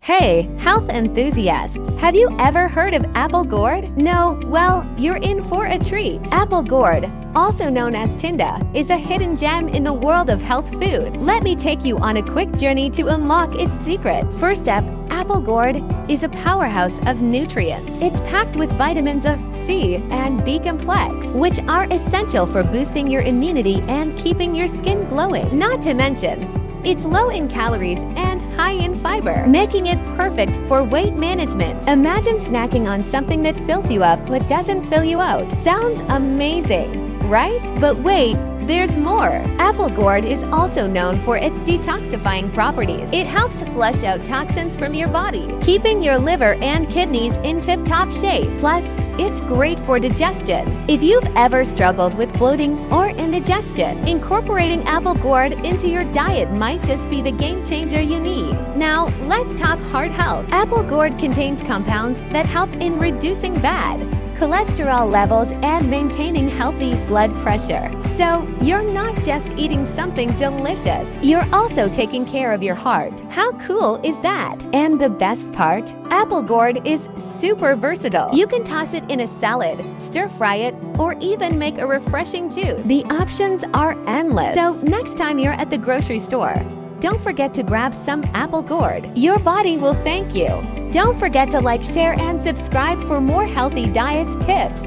Hey, health enthusiasts! Have you ever heard of apple gourd? No? Well, you're in for a treat. Apple gourd, also known as tinda, is a hidden gem in the world of health food. Let me take you on a quick journey to unlock its secret. First up, apple gourd is a powerhouse of nutrients. It's packed with vitamins C and B complex, which are essential for boosting your immunity and keeping your skin glowing. Not to mention, it's low in calories and high in fiber, making it perfect for weight management. Imagine snacking on something that fills you up but doesn't fill you out. Sounds amazing, right? But wait, there's more. Apple gourd is also known for its detoxifying properties. It helps flush out toxins from your body, keeping your liver and kidneys in tip-top shape. Plus, it's great for digestion. If you've ever struggled with bloating or indigestion, incorporating apple gourd into your diet might just be the game changer you need. Now, let's talk heart health. Apple gourd contains compounds that help in reducing bad cholesterol levels and maintaining healthy blood pressure. So, you're not just eating something delicious, you're also taking care of your heart. How cool is that? And the best part? Apple gourd is super versatile. You can toss it in a salad, stir-fry it, or even make a refreshing juice. The options are endless. So, next time you're at the grocery store, don't forget to grab some apple gourd. Your body will thank you. Don't forget to like, share, and subscribe for more healthy diets tips.